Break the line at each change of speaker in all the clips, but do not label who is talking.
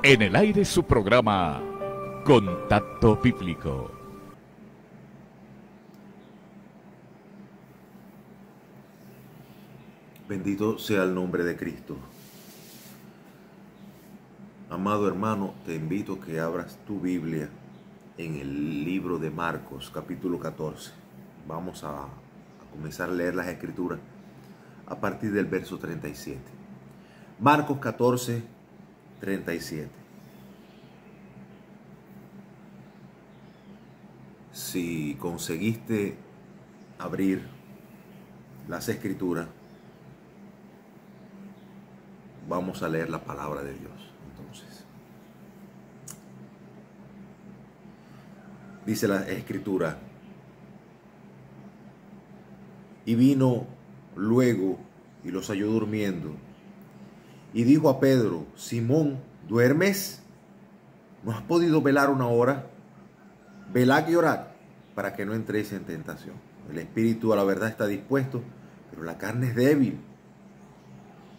En el aire su programa Contacto Bíblico.
Bendito sea el nombre de Cristo. Amado hermano, te invito a que abras tu Biblia en el libro de Marcos, capítulo 14. Vamos a comenzar a leer las Escrituras a partir del verso 37. Marcos 14, 37. Si conseguiste abrir las Escrituras, vamos a leer la palabra de Dios. Entonces, dice la Escritura: y vino luego y los halló durmiendo, y dijo a Pedro: Simón, ¿duermes? ¿No has podido velar una hora? Velad y orad para que no entréis en tentación. El espíritu a la verdad está dispuesto, pero la carne es débil.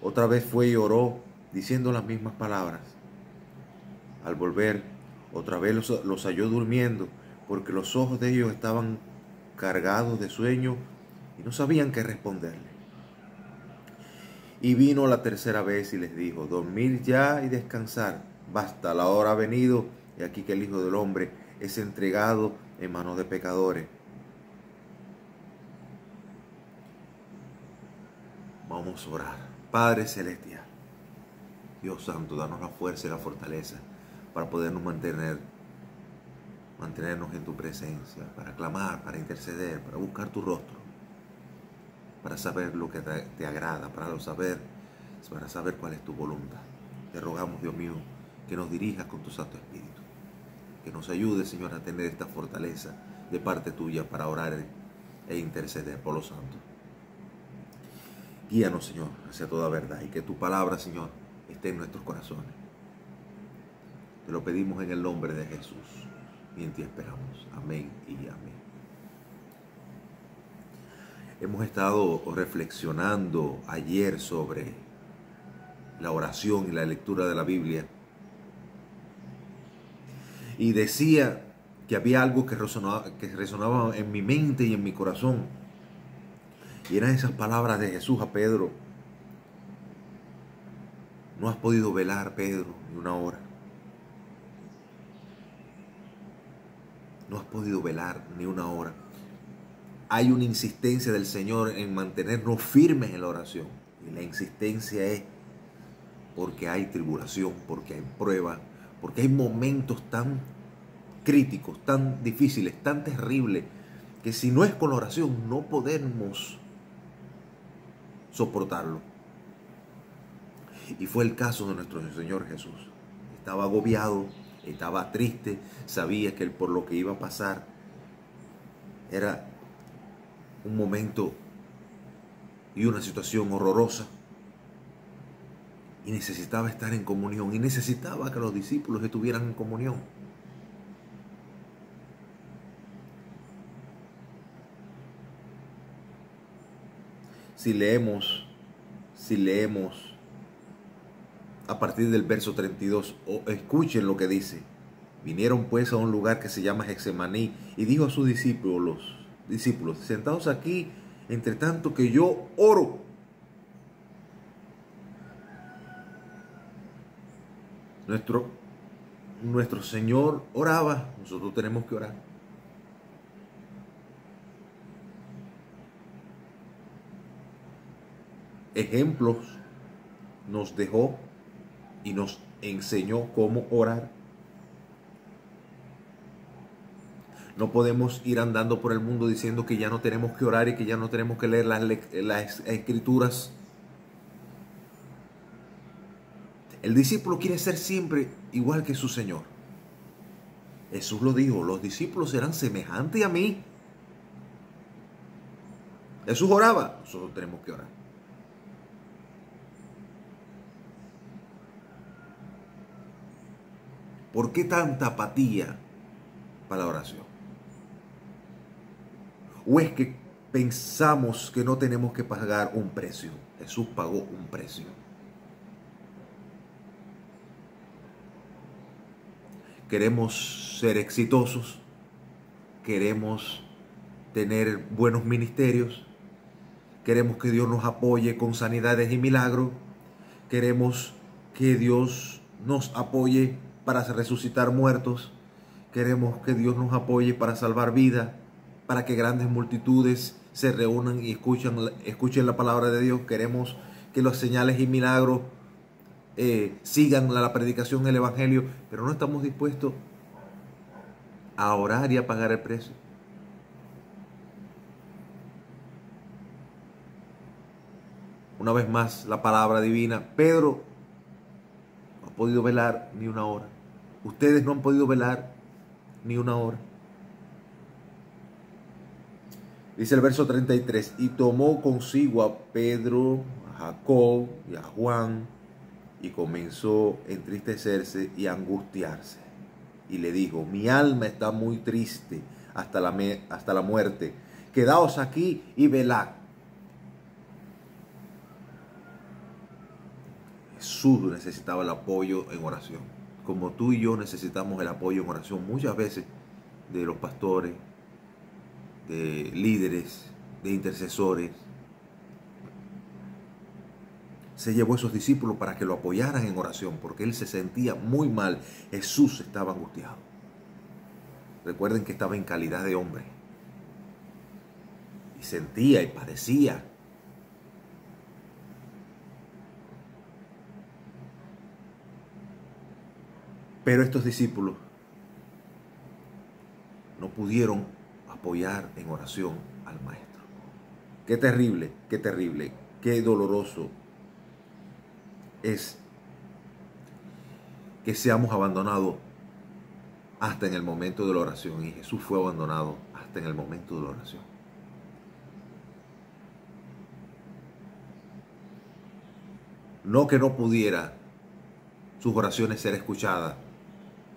Otra vez fue y oró, diciendo las mismas palabras. Al volver, otra vez los halló durmiendo, porque los ojos de ellos estaban cargados de sueño y no sabían qué responderle. Y vino la tercera vez y les dijo: dormid ya y descansar, basta, la hora ha venido, y aquí que el Hijo del Hombre es entregado en manos de pecadores. Vamos a orar. Padre celestial, Dios santo, danos la fuerza y la fortaleza para podernos mantenernos en tu presencia, para clamar, para interceder, para buscar tu rostro, para saber lo que te agrada, para saber cuál es tu voluntad. Te rogamos, Dios mío, que nos dirijas con tu Santo Espíritu, que nos ayude, Señor, a tener esta fortaleza de parte tuya para orar e interceder por los santos. Guíanos, Señor, hacia toda verdad, y que tu palabra, Señor, esté en nuestros corazones. Te lo pedimos en el nombre de Jesús, y en ti esperamos. Amén y amén. Hemos estado reflexionando ayer sobre la oración y la lectura de la Biblia, y decía que había algo que resonaba en mi mente y en mi corazón, y eran esas palabras de Jesús a Pedro: no has podido velar, Pedro, ni una hora. No has podido velar ni una hora. Hay una insistencia del Señor en mantenernos firmes en la oración, y la insistencia es porque hay tribulación, porque hay pruebas, porque hay momentos tan críticos, tan difíciles, tan terribles, que si no es con la oración no podemos soportarlo. Y fue el caso de nuestro Señor Jesús. Estaba agobiado, estaba triste, sabía que por lo que iba a pasar era un momento y una situación horrorosa, y necesitaba estar en comunión, y necesitaba que los discípulos estuvieran en comunión. Si leemos a partir del verso 32, escuchen lo que dice: vinieron pues a un lugar que se llama Getsemaní, y dijo a sus discípulos, sentaos aquí, entre tanto que yo oro. Nuestro Señor oraba, nosotros tenemos que orar. Ejemplos nos dejó y nos enseñó cómo orar. No podemos ir andando por el mundo diciendo que ya no tenemos que orar y que ya no tenemos que leer las Escrituras. El discípulo quiere ser siempre igual que su Señor. Jesús lo dijo: los discípulos serán semejantes a mí. Jesús oraba, nosotros tenemos que orar. ¿Por qué tanta apatía para la oración? ¿O es que pensamos que no tenemos que pagar un precio? Jesús pagó un precio. queremos ser exitosos, queremos tener buenos ministerios, queremos que Dios nos apoye con sanidades y milagros, queremos que Dios nos apoye para resucitar muertos, queremos que Dios nos apoye para salvar vidas, para que grandes multitudes se reúnan y escuchen la palabra de Dios. Queremos que los señales y milagros sigan la predicación del Evangelio, pero no estamos dispuestos a orar y a pagar el precio. Una vez más, la palabra divina. Pedro no ha podido velar ni una hora. Ustedes no han podido velar ni una hora. Dice el verso 33, y tomó consigo a Pedro, a Jacob y a Juan, y comenzó a entristecerse y a angustiarse. Y le dijo, mi alma está muy triste hasta la muerte. Quedaos aquí y velad. Jesús necesitaba el apoyo en oración, como tú y yo necesitamos el apoyo en oración muchas veces de los pastores, de líderes, de intercesores. Se llevó a esos discípulos para que lo apoyaran en oración, porque él se sentía muy mal. Jesús estaba angustiado. Recuerden que estaba en calidad de hombre, y sentía y padecía. Pero estos discípulos no pudieron apoyar en oración al Maestro. Qué terrible, qué doloroso es que seamos abandonados hasta en el momento de la oración. Y Jesús fue abandonado hasta en el momento de la oración. No que no pudiera sus oraciones ser escuchadas,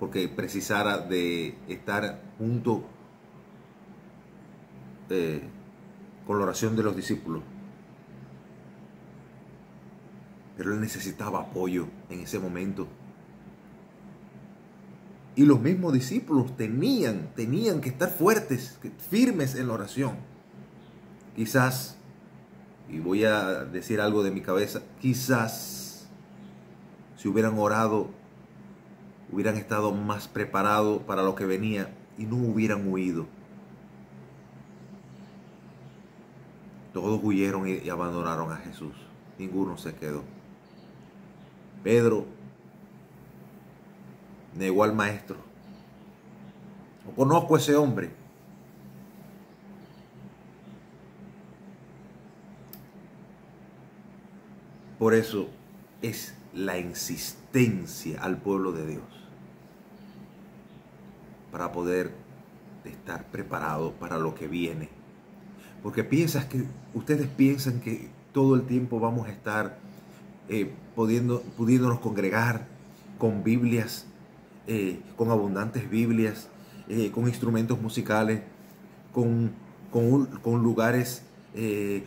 porque precisara de estar junto con la oración de los discípulos. Pero él necesitaba apoyo en ese momento. Y los mismos discípulos tenían que estar fuertes, firmes en la oración. Quizás, y voy a decir algo de mi cabeza, quizás si hubieran orado, hubieran estado más preparados para lo que venía y no hubieran huido. Todos huyeron y abandonaron a Jesús. Ninguno se quedó. Pedro negó al Maestro. No conozco a ese hombre. Por eso es la insistencia al pueblo de Dios para poder estar preparado para lo que viene. Porque ustedes piensan que todo el tiempo vamos a estar pudiéndonos congregar con Biblias, con abundantes Biblias, con instrumentos musicales, con lugares,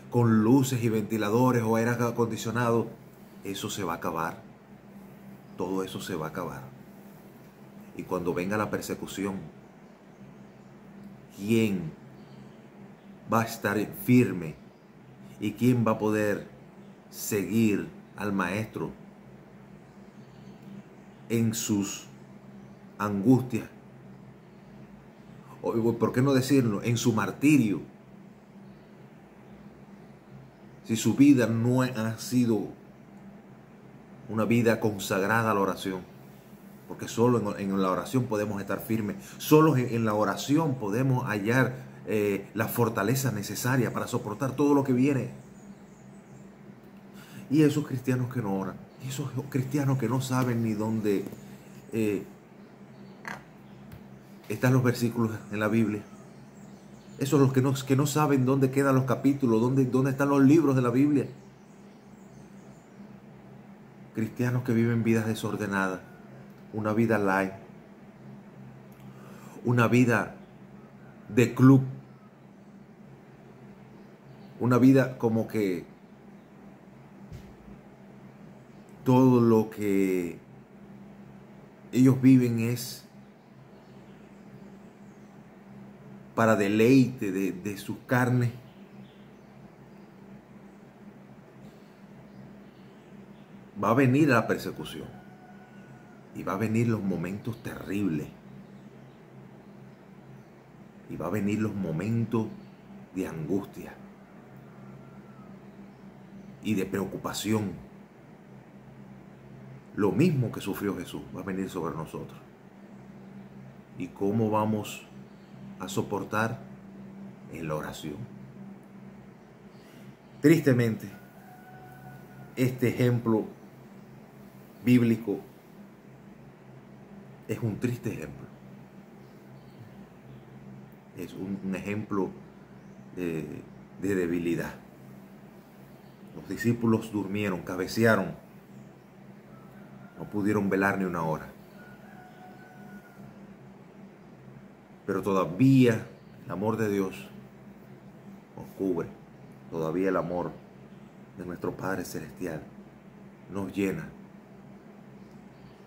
con luces y ventiladores o aire acondicionado. Eso se va a acabar. Todo eso se va a acabar. Y cuando venga la persecución, ¿quién va a estar firme? ¿Y quién va a poder seguir al Maestro en sus angustias? O, ¿por qué no decirlo? En su martirio. Si su vida no ha sido una vida consagrada a la oración. Porque solo en la oración podemos estar firmes. Solo en la oración podemos hallar la fortaleza necesaria para soportar todo lo que viene. Y esos cristianos que no oran, esos cristianos que no saben ni dónde están los versículos en la Biblia, esos los que no saben dónde quedan los capítulos, dónde están los libros de la Biblia. Cristianos que viven vidas desordenadas, una vida light, una vida de club, una vida como que todo lo que ellos viven es para deleite de sus carnes, va a venir la persecución y va a venir los momentos terribles y va a venir los momentos de angustia y de preocupación. Lo mismo que sufrió Jesús va a venir sobre nosotros. ¿Y cómo vamos a soportar? En la oración. Tristemente, este ejemplo bíblico es un triste ejemplo. Es un ejemplo de debilidad. Los discípulos durmieron, cabecearon, no pudieron velar ni una hora. Pero todavía el amor de Dios nos cubre. Todavía el amor de nuestro Padre Celestial nos llena.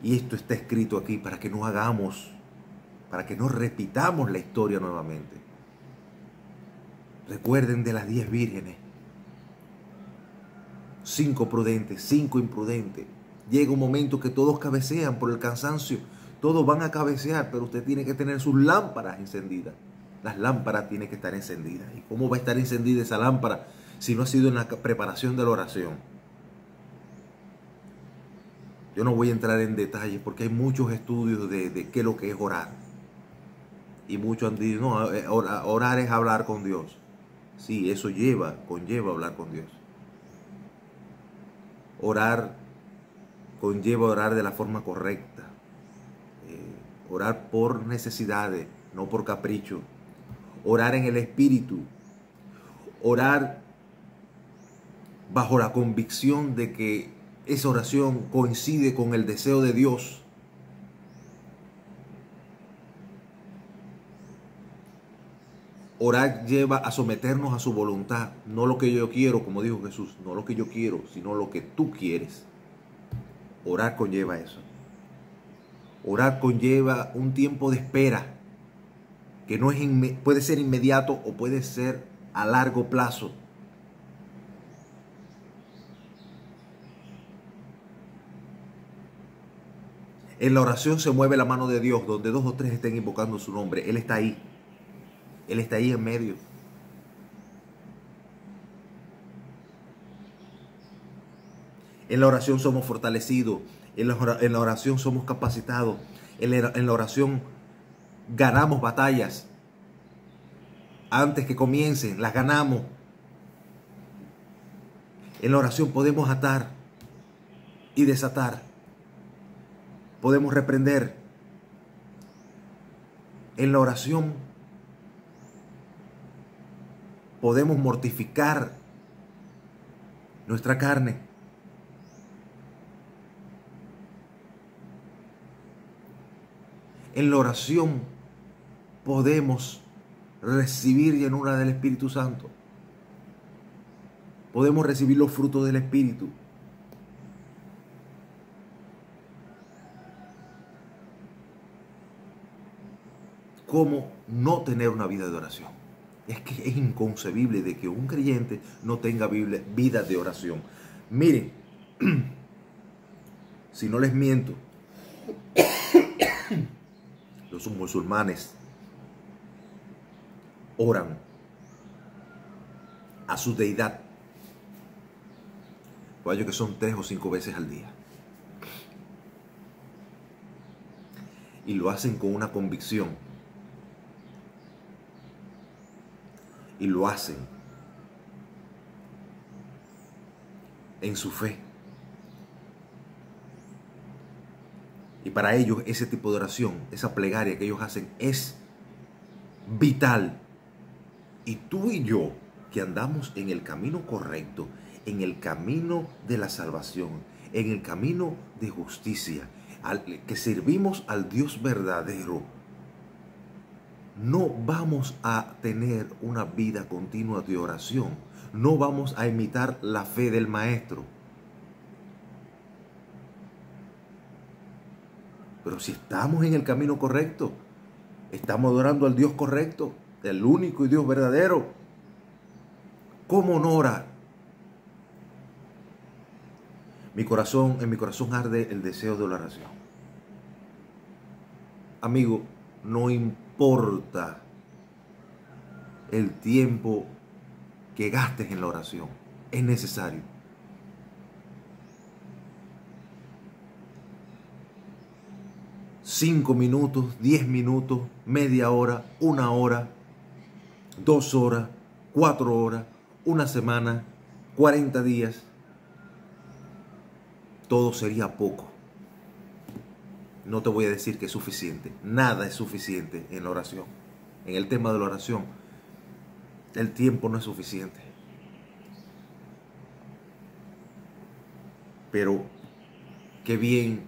Y esto está escrito aquí para que no hagamos, para que no repitamos la historia nuevamente. Recuerden de las 10 vírgenes. 5 prudentes, 5 imprudentes. Llega un momento que todos cabecean por el cansancio. Todos van a cabecear, pero usted tiene que tener sus lámparas encendidas. Las lámparas tienen que estar encendidas. ¿Y cómo va a estar encendida esa lámpara si no ha sido en la preparación de la oración? Yo no voy a entrar en detalles porque hay muchos estudios de qué es lo que es orar. Y muchos han dicho, no, orar es hablar con Dios. Sí, eso conlleva hablar con Dios. Orar conlleva orar de la forma correcta. Orar por necesidades, no por capricho. Orar en el Espíritu. Orar bajo la convicción de que esa oración coincide con el deseo de Dios. Orar lleva a someternos a su voluntad, no lo que yo quiero, como dijo Jesús, no lo que yo quiero, sino lo que tú quieres. Orar conlleva eso. Orar conlleva un tiempo de espera, que no es puede ser inmediato o puede ser a largo plazo. En la oración se mueve la mano de Dios, donde 2 o 3 estén invocando su nombre. Él está ahí. Él está ahí en medio. En la oración somos fortalecidos. En la oración somos capacitados. En la oración ganamos batallas. Antes que comiencen, las ganamos. En la oración podemos atar y desatar. Podemos reprender. En la oración podemos mortificar nuestra carne. En la oración podemos recibir llenura del Espíritu Santo. Podemos recibir los frutos del Espíritu. ¿Cómo no tener una vida de oración? Es que es inconcebible de que un creyente no tenga vida de oración. Miren, si no les miento, los musulmanes oran a su deidad, vaya que son 3 o 5 veces al día. Y lo hacen con una convicción. Y lo hacen en su fe. Y para ellos ese tipo de oración, esa plegaria que ellos hacen es vital. Y tú y yo, que andamos en el camino correcto, en el camino de la salvación, en el camino de justicia, que servimos al Dios verdadero, no vamos a tener una vida continua de oración. No vamos a imitar la fe del Maestro. Pero si estamos en el camino correcto, estamos adorando al Dios correcto, el único y Dios verdadero. ¿Cómo no orar? En mi corazón arde el deseo de la oración. Amigo, no importa el tiempo que gastes en la oración, es necesario. Cinco minutos, 10 minutos, media hora, 1 hora, 2 horas, 4 horas, una semana, 40 días. Todo sería poco. No te voy a decir que es suficiente. Nada es suficiente en la oración. En el tema de la oración, el tiempo no es suficiente. Pero qué bien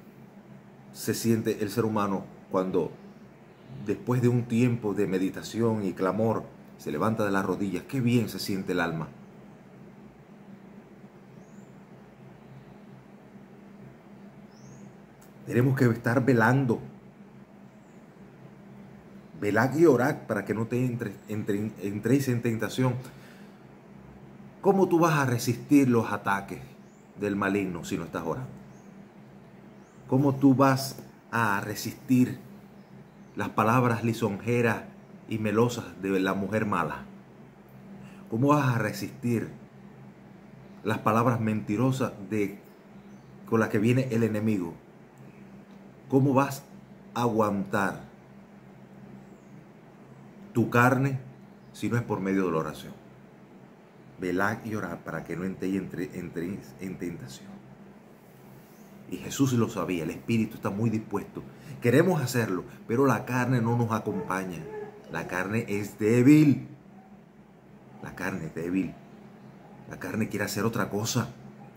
se siente el ser humano cuando después de un tiempo de meditación y clamor se levanta de las rodillas. Qué bien se siente el alma. Tenemos que estar velando. Velad y orad para que no te entréis en tentación. ¿Cómo tú vas a resistir los ataques del maligno si no estás orando? ¿Cómo tú vas a resistir las palabras lisonjeras y melosas de la mujer mala? ¿Cómo vas a resistir las palabras mentirosas con las que viene el enemigo? ¿Cómo vas a aguantar tu carne si no es por medio de la oración? Velad y orad para que no entréis en tentación. Y Jesús lo sabía, el espíritu está muy dispuesto. Queremos hacerlo, pero la carne no nos acompaña. La carne es débil. La carne es débil. La carne quiere hacer otra cosa.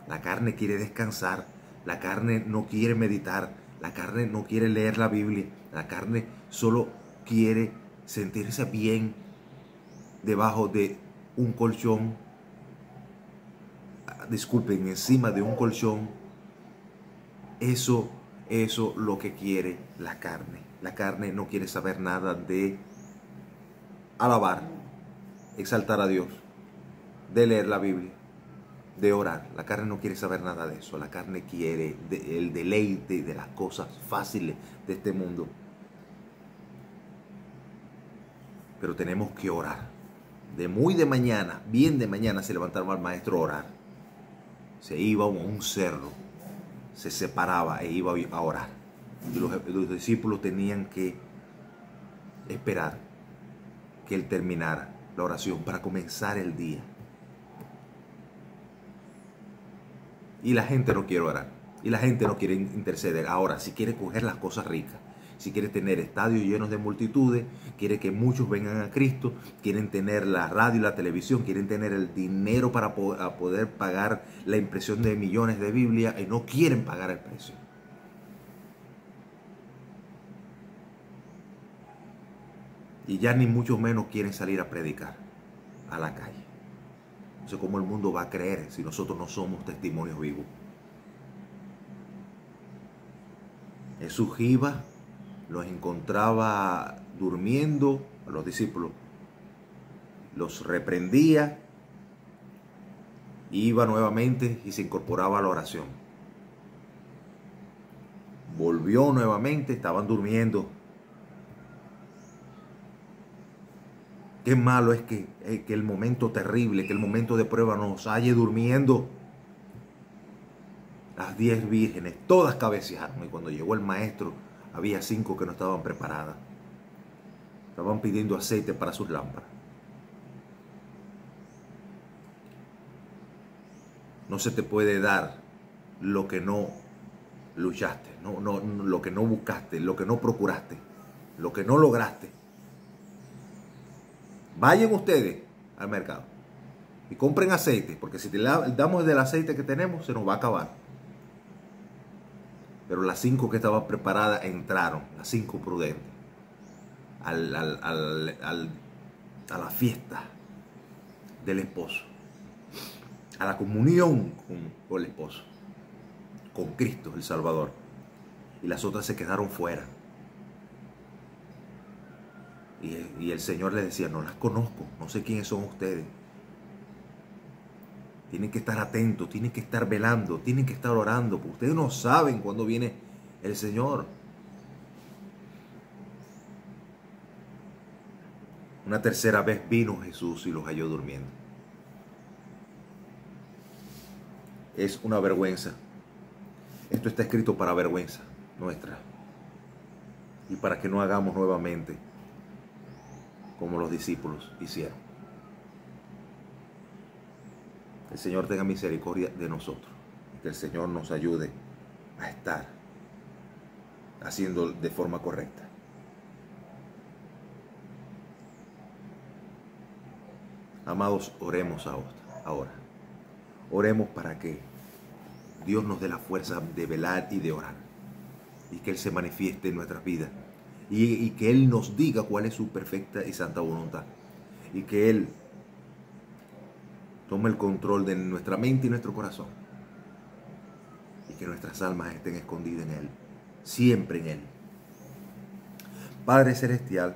La carne quiere descansar. La carne no quiere meditar. La carne no quiere leer la Biblia. La carne solo quiere sentirse bien debajo de un colchón. Disculpen, encima de un colchón. Eso lo que quiere la carne. La carne no quiere saber nada de alabar, exaltar a Dios, de leer la Biblia, de orar. La carne no quiere saber nada de eso. La carne quiere el deleite de las cosas fáciles de este mundo. Pero tenemos que orar. Muy de mañana, bien de mañana, se levantaba el maestro a orar. Se iba a un cerro, se separaba e iba a orar. Y los discípulos tenían que esperar que él terminara la oración para comenzar el día. Y la gente no quiere orar. Y la gente no quiere interceder. Ahora, si quiere coger las cosas ricas, si quiere tener estadios llenos de multitudes, quiere que muchos vengan a Cristo, quieren tener la radio y la televisión, quieren tener el dinero para poder pagar la impresión de millones de Biblias y no quieren pagar el precio. Y ya ni mucho menos quieren salir a predicar a la calle. No sé cómo el mundo va a creer si nosotros no somos testimonios vivos. Jesús iba, los encontraba durmiendo a los discípulos, los reprendía, iba nuevamente y se incorporaba a la oración. Volvió nuevamente, estaban durmiendo. Qué malo es que el momento terrible, que el momento de prueba nos halle durmiendo. Las 10 vírgenes, todas cabecearon. Y cuando llegó el maestro, había 5 que no estaban preparadas. Estaban pidiendo aceite para sus lámparas. No se te puede dar lo que no luchaste, lo que no buscaste, lo que no procuraste, lo que no lograste. Vayan ustedes al mercado y compren aceite, porque si te damos del aceite que tenemos, se nos va a acabar. Pero las 5 que estaban preparadas entraron, las 5 prudentes, a la fiesta del esposo, a la comunión con el esposo, con Cristo el Salvador. Y las otras se quedaron fuera. Y el Señor les decía, no las conozco, no sé quiénes son ustedes. Tienen que estar atentos, tienen que estar velando, tienen que estar orando, porque ustedes no saben cuándo viene el Señor. Una tercera vez vino Jesús y los halló durmiendo. Es una vergüenza. Esto está escrito para vergüenza nuestra. Y para que no hagamos nuevamente como los discípulos hicieron. Que el Señor tenga misericordia de nosotros. Y que el Señor nos ayude a estar haciendo de forma correcta. Amados, oremos ahora. Oremos para que Dios nos dé la fuerza de velar y de orar. Y que Él se manifieste en nuestras vidas. Y que Él nos diga cuál es su perfecta y santa voluntad. Y que Él tome el control de nuestra mente y nuestro corazón. Y que nuestras almas estén escondidas en Él. Siempre en Él. Padre Celestial,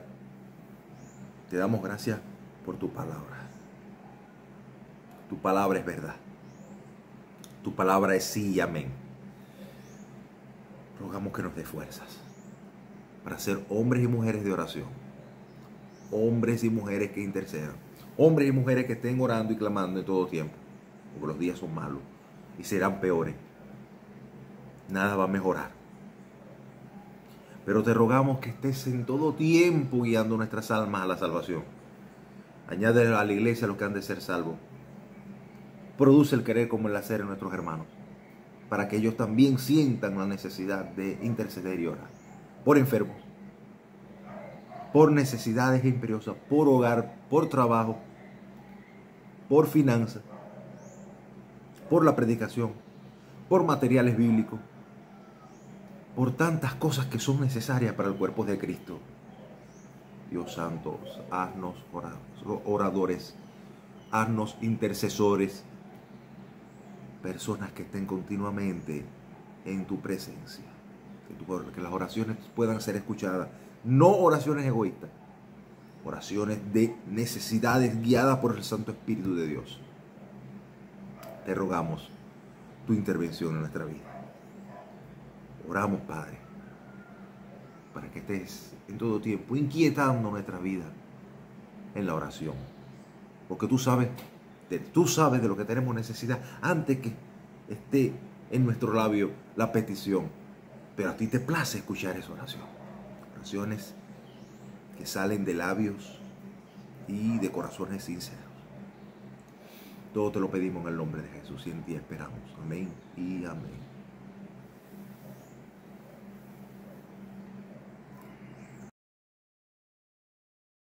te damos gracias por tu palabra. Tu palabra es verdad. Tu palabra es sí y amén. Rogamos que nos dé fuerzas para ser hombres y mujeres de oración. Hombres y mujeres que intercedan. Hombres y mujeres que estén orando y clamando en todo tiempo. Porque los días son malos y serán peores. Nada va a mejorar. Pero te rogamos que estés en todo tiempo guiando nuestras almas a la salvación. Añade a la iglesia los que han de ser salvos. Produce el querer como el hacer en nuestros hermanos, para que ellos también sientan la necesidad de interceder y orar, por enfermos, por necesidades imperiosas, por hogar, por trabajo, por finanzas, por la predicación, por materiales bíblicos, por tantas cosas que son necesarias para el cuerpo de Cristo. Dios santo, haznos oradores, haznos intercesores, personas que estén continuamente en tu presencia, que las oraciones puedan ser escuchadas, no oraciones egoístas, oraciones de necesidades guiadas por el Santo Espíritu de Dios. Te rogamos tu intervención en nuestra vida. Oramos, Padre, para que estés en todo tiempo inquietando nuestra vida en la oración, porque tú sabes de lo que tenemos necesidad antes que esté en nuestro labio la petición. Pero a ti te place escuchar esa oración. Oraciones que salen de labios y de corazones sinceros. Todo te lo pedimos en el nombre de Jesús y en ti esperamos. Amén y amén.